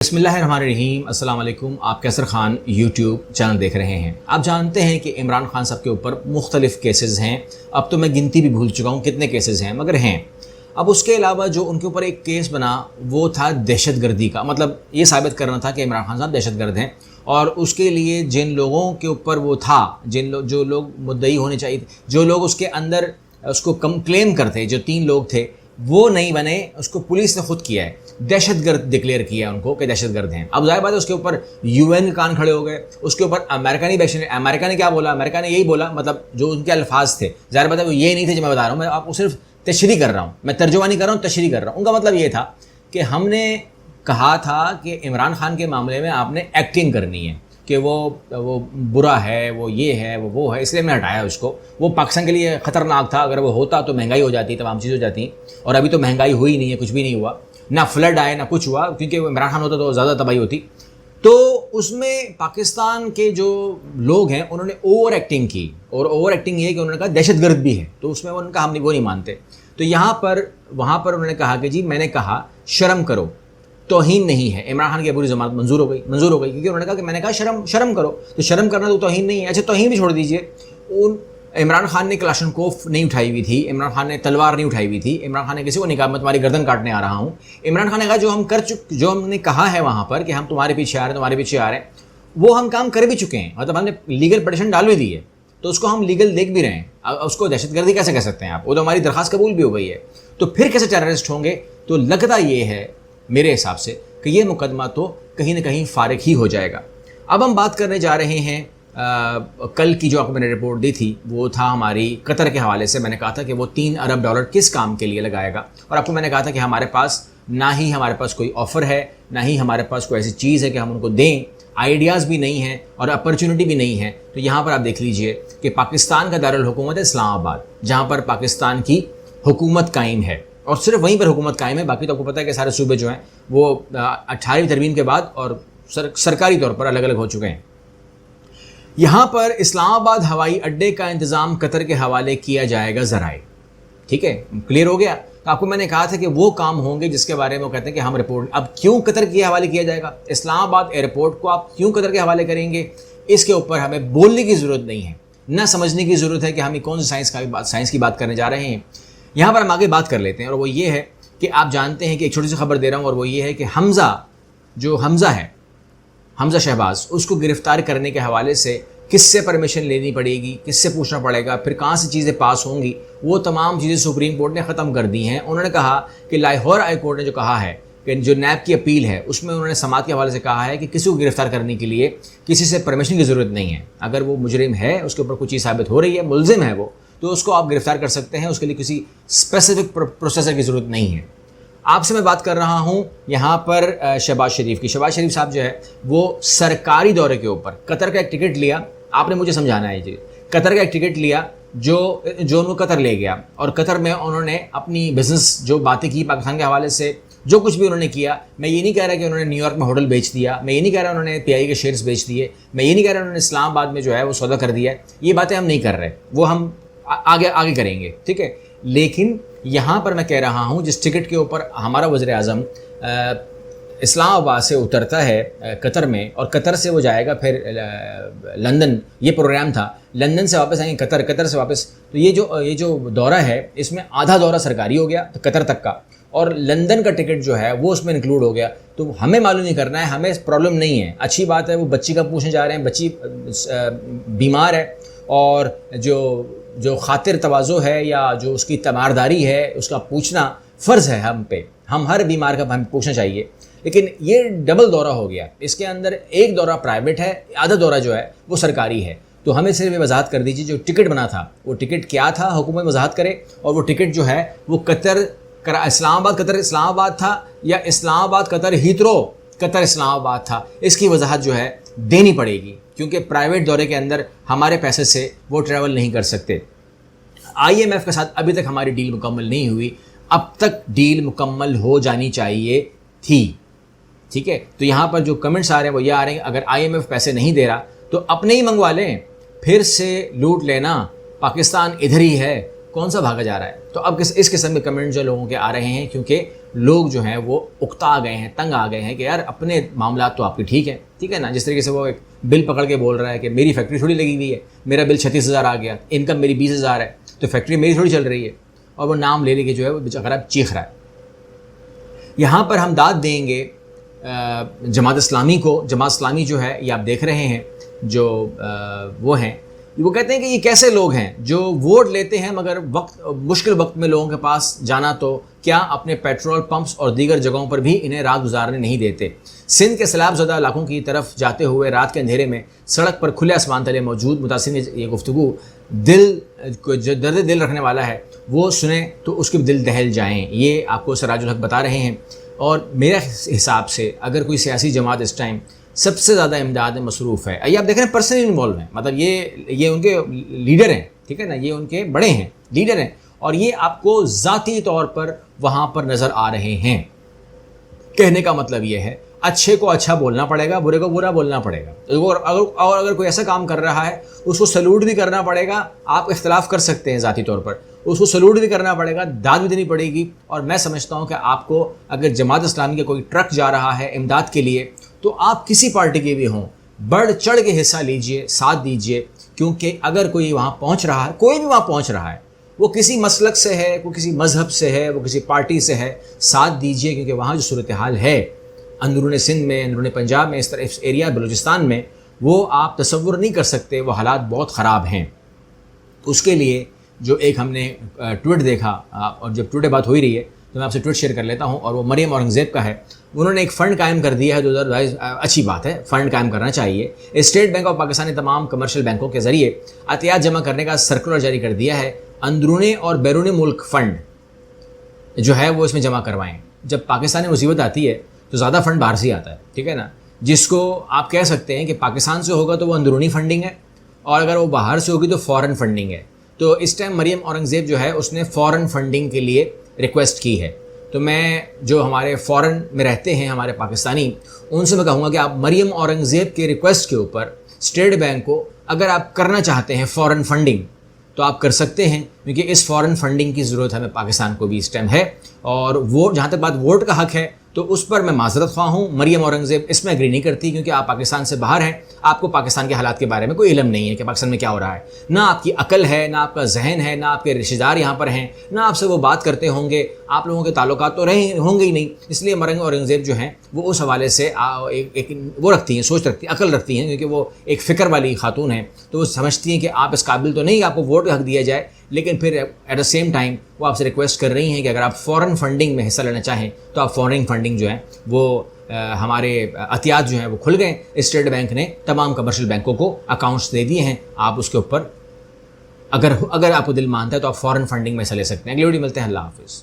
बिस्मिल्लाहिर्रहमानिर्रहीम। अस्सलाम वालेकुम। आप कैसर खान यूट्यूब चैनल देख रहे हैं। आप जानते हैं कि इमरान खान साहब के ऊपर मुख्तलिफ़ केसेस हैं। अब तो मैं गिनती भी भूल चुका हूँ कितने केसेस हैं, मगर हैं। अब उसके अलावा जो उनके ऊपर एक केस बना वो था दहशतगर्दी का, मतलब ये साबित करना था कि इमरान खान साहब दहशतगर्द हैं। और उसके लिए जिन लोगों के ऊपर वो था, जो लोग मुद्दई होने चाहिए, जो लोग उसके अंदर उसको क्लेम करते, जो 3 लोग थे वो नहीं बने, उसको पुलिस ने खुद किया है, दहशतगर्द डिक्लेयर किया है उनको कि दहशतगर्द हैं। अब जाहिर बात है उसके ऊपर यूएन के कान खड़े हो गए, उसके ऊपर अमेरिका ने क्या बोला, अमेरिका ने यही बोला, मतलब जो उनके अल्फाज थे, जाहिर बात है वो ये नहीं थे जो मैं बता रहा हूँ, मैं आपको सिर्फ तशरीह कर रहा हूँ, मैं तर्जुमा नहीं कर रहा हूँ, तशरीह कर रहा हूँ। उनका मतलब ये था कि हमने कहा था कि इमरान खान के मामले में आपने एक्टिंग करनी है कि वो बुरा है, वो ये है, वो है, इसलिए मैं हटाया उसको। वो पाकिस्तान के लिए ख़तरनाक था, अगर वो होता तो महंगाई हो जाती, तमाम चीज़ हो जाती, और अभी तो महंगाई हुई नहीं है, कुछ भी नहीं हुआ, ना फ्लड आए ना कुछ हुआ, क्योंकि इमरान खान होता तो ज़्यादा तबाही होती। तो उसमें पाकिस्तान के जो लोग हैं उन्होंने ओवर एक्टिंग की, और ओवर एक्टिंग ये कि उन्होंने कहा दहशतगर्द भी है, तो उसमें उनका हम वो नहीं मानते। तो वहाँ पर उन्होंने कहा कि जी मैंने कहा शर्म करो, तौहीन नहीं है। इमरान खान की पूरी जमानत मंजूर हो गई, क्योंकि उन्होंने कहा कि मैंने कहा शर्म करो, तो शर्म करना तो तौहीन नहीं है। अच्छा, तौहीन भी छोड़ दीजिए, इमरान खान ने क्लाशनकोफ नहीं उठाई हुई थी, इमरान खान ने तलवार नहीं उठाई हुई थी, इमरान खान ने किसी को नहीं कहा मैं तुम्हारी गर्दन काटने आ रहा हूँ। इमरान खान ने कहा जो हमने कहा है वहाँ पर कि हम तुम्हारे पीछे आ रहे हैं, वो हम काम कर भी चुके हैं, मतलब हमने लीगल पिटीशन डाल भी दी है, तो उसको हम लीगल देख भी रहे हैं। अब उसको दहशतगर्दी कैसे कह सकते हैं आप, वो तो हमारी दरख्वास्त कबूल भी हो गई है, तो फिर कैसे टेररिस्ट होंगे। तो लगता ये है मेरे हिसाब से कि ये मुकदमा तो कहीं ना कहीं फारिग ही हो जाएगा। अब हम बात करने जा रहे हैं कल की जो आपको मैंने रिपोर्ट दी थी, वो था हमारी कतर के हवाले से। मैंने कहा था कि वो $3 अरब किस काम के लिए लगाएगा, और आपको मैंने कहा था कि हमारे पास हमारे पास कोई ऑफ़र है, ना ही हमारे पास कोई ऐसी चीज़ है कि हम उनको दें, आइडियाज़ भी नहीं हैं और अपॉर्चुनिटी भी नहीं है। तो यहाँ पर आप देख लीजिए कि पाकिस्तान का दारुल हुकूमत है इस्लामाबाद, जहाँ पर पाकिस्तान की हुकूमत कायम है, और सिर्फ वहीं पर हुकूमत कायम है। बाकी तो आपको पता है कि सारे सूबे जो हैं वो 18वीं तरमीम के बाद और सरकारी तौर पर अलग अलग हो चुके हैं। यहाँ पर इस्लामाबाद हवाई अड्डे का इंतज़ाम कतर के हवाले किया जाएगा ज़राए, ठीक है, क्लियर हो गया। तो आपको मैंने कहा था कि वो काम होंगे जिसके बारे में वो कहते हैं कि हम रिपोर्ट, अब क्यों कतर के हवाले किया जाएगा, इस्लामाबाद एयरपोर्ट को आप क्यों कतर के हवाले करेंगे, इसके ऊपर हमें बोलने की ज़रूरत नहीं है, ना समझने की ज़रूरत है कि हम कौन सी साइंस की बात करने जा रहे हैं। यहाँ पर हम आगे बात कर लेते हैं, और वो ये है कि आप जानते हैं कि एक छोटी सी खबर दे रहा हूँ, और वो ये है कि हमज़ा शहबाज, उसको गिरफ़्तार करने के हवाले से किससे परमिशन लेनी पड़ेगी, किससे पूछना पड़ेगा, फिर कहाँ से चीज़ें पास होंगी, वो तमाम चीज़ें सुप्रीम कोर्ट ने ख़त्म कर दी हैं। उन्होंने कहा कि लाहौर हाई कोर्ट ने जो कहा है कि जो नैब की अपील है उसमें उन्होंने समात के हवाले से कहा है कि किसी को गिरफ़्तार करने के लिए किसी से परमिशन की ज़रूरत नहीं है। अगर वो मुजरिम है, उसके ऊपर कुछ चीज़ साबित हो रही है, मुलजिम है वो, तो उसको आप गिरफ़्तार कर सकते हैं, उसके लिए किसी स्पेसिफिक प्रोसेसर की ज़रूरत नहीं है। आपसे मैं बात कर रहा हूँ यहाँ पर शहबाज शरीफ की। शहबाज शरीफ साहब जो है वो सरकारी दौरे के ऊपर कतर का एक टिकट लिया, आपने मुझे समझाना है जी, कतर का एक टिकट लिया जो उनको कतर ले गया, और कतर में उन्होंने अपनी बिज़नेस जो बातें की पाकिस्तान के हवाले से, जो कुछ भी उन्होंने किया, मैं ये नहीं कह रहा कि उन्होंने न्यूयॉर्क में होटल बेच दिया, मैं ये नहीं कह रहा उन्होंने PI के शेयर्स बेच दिए, मैं ये नहीं कह रहा उन्होंने इस्लामाबाद में जो है वो सौदा कर दिया, ये बातें हम नहीं कर रहे, वो हम आगे करेंगे, ठीक है। लेकिन यहाँ पर मैं कह रहा हूँ जिस टिकट के ऊपर हमारा वज़ीर आज़म इस्लामाबाद से उतरता है कतर में, और कतर से वो जाएगा फिर लंदन, ये प्रोग्राम था, लंदन से वापस आएंगे कतर, कतर से वापस, तो ये जो दौरा है इसमें आधा दौरा सरकारी हो गया तो कतर तक का, और लंदन का टिकट जो है वो उसमें इंक्लूड हो गया। तो हमें मालूम नहीं करना है, हमें प्रॉब्लम नहीं है, अच्छी बात है। वो बच्ची का पूछने जा रहे हैं, बच्ची बीमार है, और जो खातिर तवाज़ो है या जो उसकी तमारदारी है उसका पूछना फ़र्ज़ है हम पे, हम हर बीमार का हमें पूछना चाहिए। लेकिन ये डबल दौरा हो गया, इसके अंदर एक दौरा प्राइवेट है, आधा दौरा जो है वो सरकारी है। तो हमें सिर्फ वजाहत कर दीजिए जो टिकट बना था वो टिकट क्या था, हुकूमत वजाहत करे, और वो टिकट जो है वो इस्लामाबाद इस्लामाबाद था, या Islamabad Qatar Heathrow Qatar Islamabad था, इसकी वजाहत जो है देनी पड़ेगी, क्योंकि प्राइवेट दौरे के अंदर हमारे पैसे से वो ट्रैवल नहीं कर सकते। IMF के साथ अभी तक हमारी डील मुकम्मल नहीं हुई, अब तक डील मुकम्मल हो जानी चाहिए थी, ठीक है। तो यहाँ पर जो कमेंट्स आ रहे हैं वो ये आ रहे हैं अगर IMF पैसे नहीं दे रहा तो अपने ही मंगवा लें, फिर से लूट लेना, पाकिस्तान इधर ही है, کون سا بھاگا جا رہا ہے؟ تو اب اس قسم کے کمنٹ جو لوگوں کے آ رہے ہیں، کیونکہ لوگ جو ہیں وہ اکتا گئے ہیں، تنگ آ گئے ہیں کہ یار اپنے معاملات تو آپ کی ٹھیک ہے نا. جس طریقے سے وہ ایک بل پکڑ کے بول رہا ہے کہ میری فیکٹری تھوڑی لگی ہوئی ہے، میرا بل 36,000 آ گیا، انکم میری 20,000 ہے، تو فیکٹری میری تھوڑی چل رہی ہے، اور وہ نام لے کے جو ہے وہ بیچارہ چیخ رہا ہے. یہاں پر ہم داد دیں گے جماعت اسلامی کو. جماعت اسلامی جو ہے یہ آپ دیکھ رہے ہیں جو وہ ہیں، وہ کہتے ہیں کہ یہ کیسے لوگ ہیں جو ووٹ لیتے ہیں مگر مشکل وقت میں لوگوں کے پاس جانا تو کیا اپنے پیٹرول پمپس اور دیگر جگہوں پر بھی انہیں رات گزارنے نہیں دیتے. سندھ کے سیلاب زدہ علاقوں کی طرف جاتے ہوئے رات کے اندھیرے میں سڑک پر کھلے آسمان تلے موجود متاثرین یہ گفتگو جو درد دل رکھنے والا ہے وہ سنیں تو اس کے دل دہل جائیں. یہ آپ کو سراج الحق بتا رہے ہیں. اور میرے حساب سے اگر کوئی سیاسی جماعت اس ٹائم سب سے زیادہ امداد میں مصروف ہے، یہ آپ دیکھ رہے ہیں پرسنل انوالو ہیں، مطلب یہ ان کے لیڈر ہیں، ٹھیک ہے نا، یہ ان کے بڑے ہیں، لیڈر ہیں، اور یہ آپ کو ذاتی طور پر وہاں پر نظر آ رہے ہیں. کہنے کا مطلب یہ ہے اچھے کو اچھا بولنا پڑے گا، برے کو برا بولنا پڑے گا. اور اگر کوئی ایسا کام کر رہا ہے اس کو سلوٹ بھی کرنا پڑے گا. آپ اختلاف کر سکتے ہیں ذاتی طور پر، اس کو سلوٹ بھی کرنا پڑے گا، داد بھی دینی پڑے گی. اور میں سمجھتا ہوں کہ آپ کو اگر جماعت اسلامی کا کوئی ٹرک جا رہا ہے امداد کے لیے تو آپ کسی پارٹی کے بھی ہوں بڑھ چڑھ کے حصہ لیجئے، ساتھ دیجئے. کیونکہ اگر کوئی وہاں پہنچ رہا ہے، کوئی بھی وہاں پہنچ رہا ہے، وہ کسی مسلک سے ہے، وہ کسی مذہب سے ہے، وہ کسی پارٹی سے ہے، ساتھ دیجئے. کیونکہ وہاں جو صورتحال ہے اندرون سندھ میں، اندرون پنجاب میں، اس طرح اس ایریا بلوچستان میں، وہ آپ تصور نہیں کر سکتے، وہ حالات بہت خراب ہیں. اس کے لیے جو ایک ہم نے ٹویٹ دیکھا، اور جب ٹویٹ بات ہو ہی رہی ہے تو میں آپ سے ٹویٹ شیئر کر لیتا ہوں، اور وہ مریم اورنگزیب کا ہے. انہوں نے ایک فنڈ قائم کر دیا ہے 2022. اچھی بات ہے، فنڈ قائم کرنا چاہیے. اسٹیٹ بینک آف پاکستان نے تمام کمرشل بینکوں کے ذریعے عطیات جمع کرنے کا سرکولر جاری کر دیا ہے. اندرونی اور بیرونی ملک فنڈ جو ہے وہ اس میں جمع کروائیں. جب پاکستانی مصیبت آتی ہے تو زیادہ فنڈ باہر سے ہی آتا ہے، ٹھیک ہے نا. جس کو آپ کہہ سکتے ہیں کہ پاکستان سے ہوگا تو وہ اندرونی فنڈنگ ہے، اور اگر وہ باہر سے ہوگی تو فارن فنڈنگ ہے. تو اس ٹائم مریم اورنگزیب جو ہے اس نے فارن فنڈنگ کے لیے ریکویسٹ کی ہے. تو میں جو ہمارے فارن میں رہتے ہیں ہمارے پاکستانی، ان سے میں کہوں گا کہ آپ مریم اورنگزیب کے ریکویسٹ کے اوپر اسٹیٹ بینک کو اگر آپ کرنا چاہتے ہیں فارن فنڈنگ تو آپ کر سکتے ہیں. کیونکہ اس فارن فنڈنگ کی ضرورت ہمیں پاکستان کو بھی اس ٹائم ہے. اور وہ جہاں تک بات ووٹ کا حق ہے تو اس پر میں معذرت خواہ ہوں، مریم اورنگزیب اس میں اگری نہیں کرتی، کیونکہ آپ پاکستان سے باہر ہیں، آپ کو پاکستان کے حالات کے بارے میں کوئی علم نہیں ہے کہ پاکستان میں کیا ہو رہا ہے. نہ آپ کی عقل ہے، نہ آپ کا ذہن ہے، نہ آپ کے رشتہ دار یہاں پر ہیں، نہ آپ سے وہ بات کرتے ہوں گے، آپ لوگوں کے تعلقات تو ہوں گے ہی نہیں. اس لیے مریم اورنگزیب جو ہیں وہ اس حوالے سے ایک وہ رکھتی ہیں، سوچ رکھتی ہیں، عقل رکھتی ہیں، کیونکہ وہ ایک فکر والی خاتون ہیں. تو وہ سمجھتی ہیں کہ آپ اس قابل تو نہیں آپ کو ووٹ کا حق دیا جائے، لیکن پھر ایٹ دا سیم ٹائم وہ آپ سے ریکویسٹ کر رہی ہیں کہ اگر آپ فارن فنڈنگ میں حصہ لینا چاہیں تو آپ فارن فنڈنگ جو ہے وہ ہمارے عطیات جو ہیں وہ کھل گئے. اسٹیٹ بینک نے تمام کمرشل بینکوں کو اکاؤنٹس دے دیے ہیں. آپ اس کے اوپر اگر آپ کو دل مانتا ہے تو آپ فارن فنڈنگ میں حصہ لے سکتے ہیں. اگلی ویڈیو ملتے ہیں. اللہ حافظ.